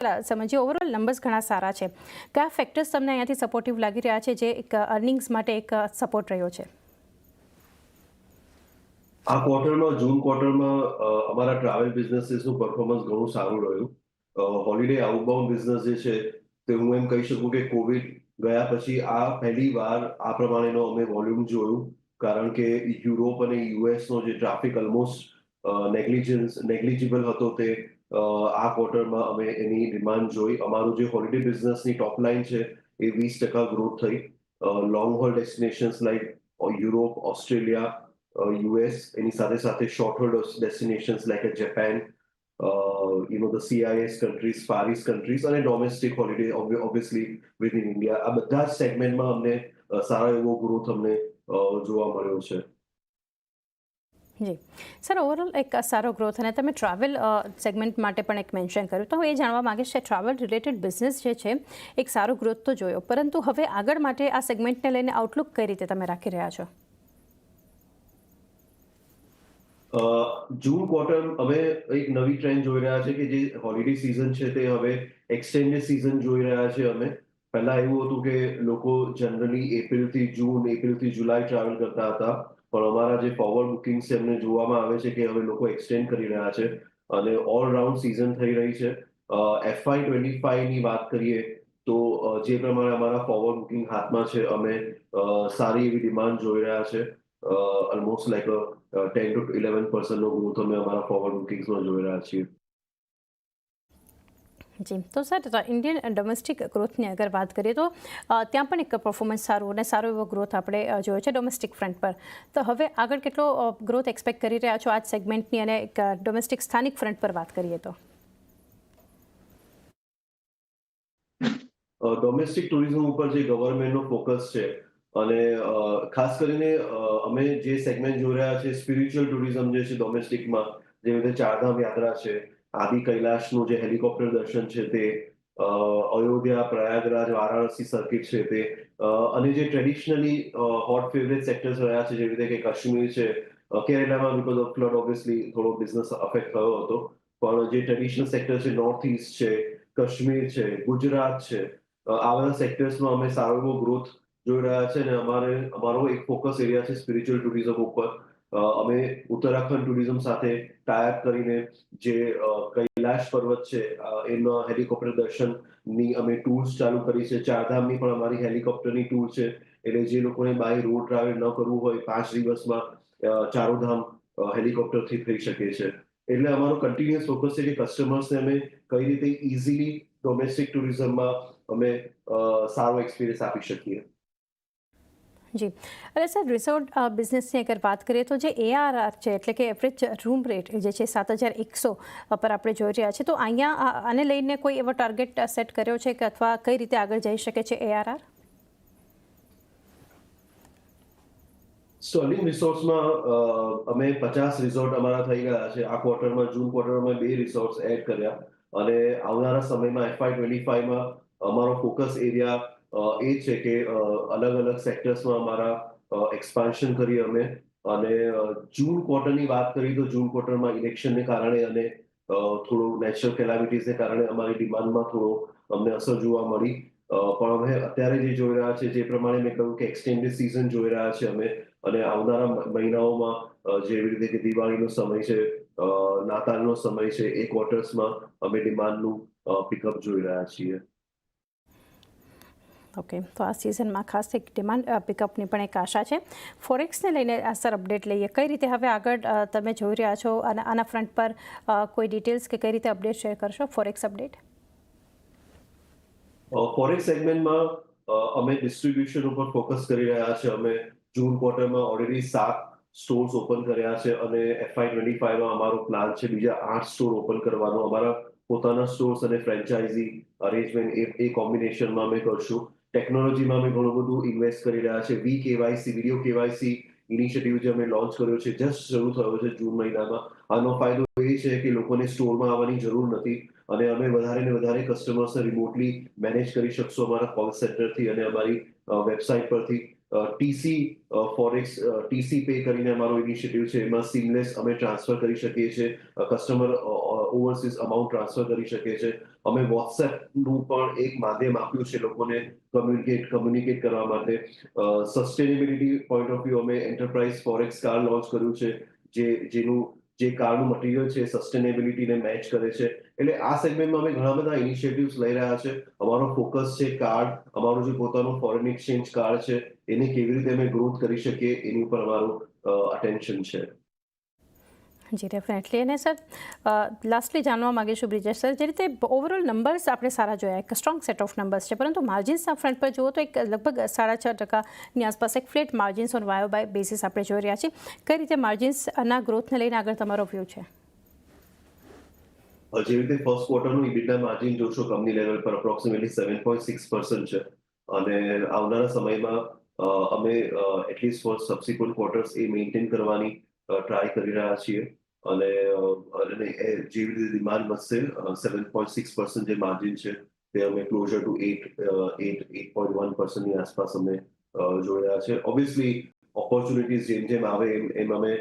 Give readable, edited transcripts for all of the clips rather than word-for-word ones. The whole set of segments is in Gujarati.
સમજીએ ઓવરઓલ નંબર્સ ઘણા સારા છે. કયા ફેક્ટર્સ તમને અહીંયાથી સપોર્ટિવ લાગી રહ્યા છે જે એક અર્નિંગ્સ માટે એક સપોર્ટ રહ્યો છે? આ ક્વાર્ટરમાં જૂન ક્વાર્ટરમાં અમારા ટ્રાવેલ બિઝનેસીસનું પરફોર્મન્સ ઘણું સારું રહ્યું. હોલિડે આઉટબાઉન્ડ બિઝનેસ જે છે તે હું એમ કહી શકું કે કોવિડ ગયા પછી આ પહેલી વાર આ પ્રમાણેનો અમે વોલ્યુમ જોયું, કારણ કે યુરોપ અને યુએસનો જે ટ્રાફિક ઓલમોસ્ટ નેગ્લિજિબલ હતો તે આ ક્વાર્ટરમાં અમે એની ડિમાન્ડ જોઈ. અમારું જે હોલિડે બિઝનેસની ટોપ લાઇન છે એ 20% ગ્રોથ થઈ. Long haul destinations like Europe, Australia, US, એની સાથે સાથે short haul destinations like Japan, the CIS countries, Far East countries અને domestic holiday obviously within India, આ બધા જ સેગમેન્ટમાં અમને સારો એવો ગ્રોથ અમને જોવા મળ્યો છે. જી સર, ઓવરઓલ એક સારો ગ્રોથ, અને તમે ટ્રાવેલ સેગમેન્ટ માટે પણ એક મેન્શન કર્યું, તો હું એ જાણવા માંગીશ કે ટ્રાવેલ રિલેટેડ બિઝનેસ જે છે એક સારો ગ્રોથ તો જોયો, પરંતુ હવે આગળ માટે આ સેગમેન્ટને લઈને આઉટલુક કઈ રીતે તમે રાખી રહ્યા છો? જૂન ક્વાર્ટર અમે એક નવી ટ્રેન્ડ જોઈ રહ્યા છે કે જે હોલિડે સિઝન છે તે હવે એક્સટેન્ડેડ સિઝન જોઈ રહ્યા છે અમે. પહેલા એવું હતું કે લોકો જનરલી એપ્રિલથી જૂન, એપ્રિલથી જુલાઈ ટ્રાવેલ કરતા હતા, પણ અમારા જે ફોરવર્ડ બુકિંગ્સ છે એમને જોવામાં આવે છે કે હવે લોકો એક્સટેન્ડ કરી રહ્યા છે અને ઓલરાઉન્ડ સિઝન થઈ રહી છે. FY25 ની વાત કરીએ તો જે પ્રમાણે અમારા ફોરવર્ડ બુકિંગ હાથમાં છે, અમે સારી એવી ડિમાન્ડ જોઈ રહ્યા છે. ઓલમોસ્ટ લાઈક 10 to 11% નો ગ્રોથ અમે અમારા ફોરવર્ડ બુકિંગ્સમાં જોઈ રહ્યા છીએ. જી, તો સર ઇન્ડિયન ડોમેસ્ટિક ગ્રોથની અગર વાત કરીએ તો ત્યાં પણ એક પરફોર્મન્સ સારું અને સારો એવો ગ્રોથ આપણે જોયો છે ડોમેસ્ટિક ફ્રન્ટ પર. તો હવે આગળ કેટલો ગ્રોથ એક્સપેક્ટ કરી રહ્યા છો આ સેગમેન્ટની, અને એક ડોમેસ્ટિક સ્થાનિક ફ્રન્ટ પર વાત કરીએ તો? ડોમેસ્ટિક ટુરિઝમ ઉપર જે ગવર્મેન્ટનો ફોકસ છે, અને ખાસ કરીને અમે જે સેગમેન્ટ જોઈ રહ્યા છે સ્પિરિચ્યુઅલ ટુરિઝમ જે છે ડોમેસ્ટિકમાં, જેવી રીતે ચારધામ યાત્રા છે, આદિ કૈલાશનું જે હેલિકોપ્ટર દર્શન છે તે, અયોધ્યા, પ્રયાગરાજ, વારાણસી સર્કિટ છે તે, અને જે ટ્રેડિશનલી હોટ ફેવરેટ સેક્ટર્સ રહ્યા છે જેવી રીતે કે કાશ્મીર છે, કેરેલામાં બીકોઝ ઓફ ફ્લડ ઓબ્વિયસલી થોડો બિઝનેસ અફેક્ટ થયો હતો, પણ જે ટ્રેડિશનલ સેક્ટર છે, નોર્થ ઇસ્ટ છે, કાશ્મીર છે, ગુજરાત છે, આ બધા સેક્ટર્સમાં અમે સારો એવો ગ્રોથ જોઈ રહ્યા છે. અને અમારો એક ફોકસ એરિયા છે સ્પિરિચ્યુઅલ ટુરિઝમ ઉપર. અમે ઉત્તરાખંડ ટુરિઝમ સાથે ટાઈપ કરીને જે કૈલાશ પર્વત છે એના હેલિકોપ્ટર દર્શનની અમે ટૂર્સ ચાલુ કરી છે. ચારધામની પણ અમારી હેલિકોપ્ટરની ટૂર છે, એટલે જે લોકોને બાય રોડ ટ્રાવેલ ન કરવું હોય 5 દિવસમાં ચારોધામ હેલિકોપ્ટરથી થઈ શકે છે. એટલે અમારો કન્ટિન્યુઅસ ફોકસ છે કે કસ્ટમર્સને અમે કઈ રીતે ઇઝીલી ડોમેસ્ટિક ટુરિઝમમાં અમે સારો એક્સપિરિયન્સ આપી શકીએ. જી, અને સર રિસોર્ટ બિઝનેસની અગર વાત કરીએ તો જે ARR છે, એટલે કે એવરેજ રૂમ રેટ જે છે 7,100 પર આપણે જોઈ રહ્યા છે, તો અહીંયા આને લઈને કોઈ એવો ટાર્ગેટ સેટ કર્યો છે કે અથવા કઈ રીતે આગળ જઈ શકે છે ARR? સ્ટર્લિંગ રિસોર્ટ્સમાં અમે 50 રિસોર્ટ અમારા થઈ ગયા છે. આ ક્વાર્ટરમાં, જૂન ક્વાર્ટરમાં 2 રિસોર્ટ્સ એડ કર્યા, અને આવનારા સમયમાં FY25માં અમારો ફોકસ એરિયા એ છે કે અલગ અલગ સેક્ટર્સમાં અમારા એક્સપાન્શન કરીએ અમે. અને જૂન ક્વાર્ટરની વાત કરીએ તો જૂન ક્વાર્ટરમાં ઇલેક્શનને કારણે અને થોડું નેચરલ કેલામિટીઝને કારણે અમારી ડિમાન્ડમાં થોડો અમને અસર જોવા મળી. પણ અમે અત્યારે જે જોઈ રહ્યા છે, જે પ્રમાણે મેં કહ્યું કે એક્સટેન્ડેડ સિઝન જોઈ રહ્યા છે અમે, અને આવનારા મહિનાઓમાં જેવી રીતે કે દિવાળીનો સમય છે, નાતાલનો સમય છે, એ ક્વાર્ટર્સમાં અમે ડિમાન્ડનું પિકઅપ જોઈ રહ્યા છીએ. ઓકે, તો આ સિઝનમાં ખાસ એક ડિમાન્ડ પિકઅપની પણ એક આશા છે. ફોરેક્સને લઈને સર અપડેટ લઈએ, કઈ રીતે હવે આગળ તમે જોઈ રહ્યા છો, અને આના ફ્રન્ટ પર કોઈ ડિટેલ્સ કે કઈ રીતે અપડેટ શેર કરશો? Forex update. ફોરેક્સ સેગમેન્ટમાં અમે ડિસ્ટ્રીબ્યુશન ઉપર ફોકસ કરી રહ્યા છે. અમે જૂન ક્વાર્ટરમાં ઓલરેડી 7 સ્ટોર્સ ઓપન કર્યા છે, અને FY25માં અમારો પ્લાન છે બીજા 8 સ્ટોર ઓપન કરવાનો. અમારા પોતાના સ્ટોર્સ અને ફ્રેન્ચાઇઝી અરેન્જમેન્ટ એ કોમ્બિનેશનમાં અમે કરશું. ટેકનોલોજીમાં અમે ઘણું બધું ઇન્વેસ્ટ કરી રહ્યા છે. VKYC, વિડીયો KYC ઇનિશિયેટિવ જે અમે લોન્ચ કર્યો છે, જસ્ટ શરૂ થયો છે જૂન મહિનામાં. આનો ફાયદો એ છે કે લોકોને સ્ટોરમાં આવવાની જરૂર નથી, અને અમે વધારે ને વધારે કસ્ટમર્સને રિમોટલી મેનેજ કરી શકશું અમારા કોલ સેન્ટરથી અને અમારી વેબસાઇટ પરથી. ટીસી ફોરેક્સ ટીસી પે કરીને અમારો ઇનિશિયેટિવ છે. એમાં સીમલેસ અમે ટ્રાન્સફર કરી શકીએ છીએ. કસ્ટમર ઓવરસીઝ અમાઉન્ટ ટ્રાન્સફર કરી શકે છે. અમે વોટ્સએપનું પણ એક માધ્યમ આપ્યું છે લોકોને કમ્યુનિકેટ કરવા માટે. સસ્ટેનેબિલિટી પોઈન્ટ ઓફ વ્યૂ અમે એન્ટરપ્રાઇઝ ફોરેક્સ કાર્ડ લોન્ચ કર્યું છે, જે કાર્ડનું મટીરિયલ છે સસ્ટેનેબિલિટીને મેચ કરે છે. એટલે આ સેગમેન્ટમાં અમે ઘણા બધા ઇનિશિયેટિવ્સ લઈ રહ્યા છે. અમારો ફોકસ છે કાર્ડ, અમારું જે પોતાનું ફોરેન એક્સચેન્જ કાર્ડ છે એને કેવી રીતે અમે ગ્રોથ કરી શકીએ એની ઉપર અમારું અટેન્શન છે. જી ડેફિનેટલી. અને સર લાસ્ટલી જાણવા માંગીશું બ્રિજેશ સર, જે રીતે ઓવરઓલ નંબર્સ આપણે સારા જોયા, એક સ્ટ્રોંગ સેટ ઓફ નંબર્સ છે, પરંતુ માર્જિન્સના ફ્રન્ટ પર જુઓ તો એક લગભગ 6.5%ની આસપાસ એક flat margins on YoY by basis આપણે જોઈ રહ્યા છીએ. કઈ રીતે માર્જિન્સના ગ્રોથને લઈને આગળ તમારો વ્યૂ છે? જે રીતે ફર્સ્ટ ક્વાર્ટરનું ઇબિટા માર્જિન જોશો કંપની લેવલ પર અપ્રોક્સિમેટલી 7.6% છે. અને આવનારા સમયમાં અમે એટલીસ્ટ ફોર સબસિક્વન્ટ ક્વાર્ટર્સ એ મેન્ટેન કરવાની ટ્રાય કરી રહ્યા છીએ. અને જેવી રીતે ડિમાન્ડ વધશે 7.6% જે માર્જિન છે તે અમે ક્લોઝર ટુ 8.1%ની આસપાસ અમે જોઈ રહ્યા છે. ઓબ્વિયસલી ઓપોર્ચ્યુનિટીઝ જેમ આવે એમ અમે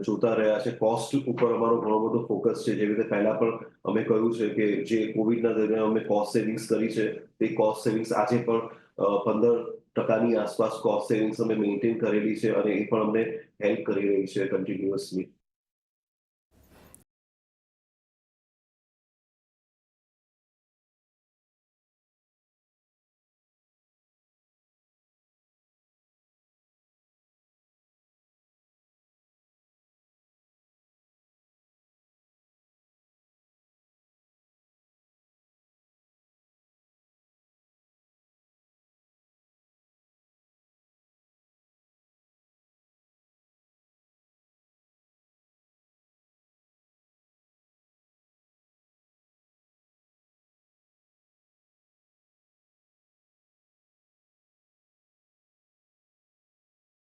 જોતા રહ્યા છે. કોસ્ટ ઉપર અમારો ઘણો બધો ફોકસ છે. જેવી રીતે પહેલા પણ અમે કહ્યું છે કે જે કોવિડના દરમિયાન અમે કોસ્ટ સેવિંગ્સ કરી છે તે કોસ્ટ સેવિંગ્સ આજે પણ 15% આસપાસ કોસ્ટ સેવિંગ્સ અમે મેન્ટેન કરેલી છે અને એ પણ અમને હેલ્પ કરી રહી છે કન્ટિન્યુઅસલી.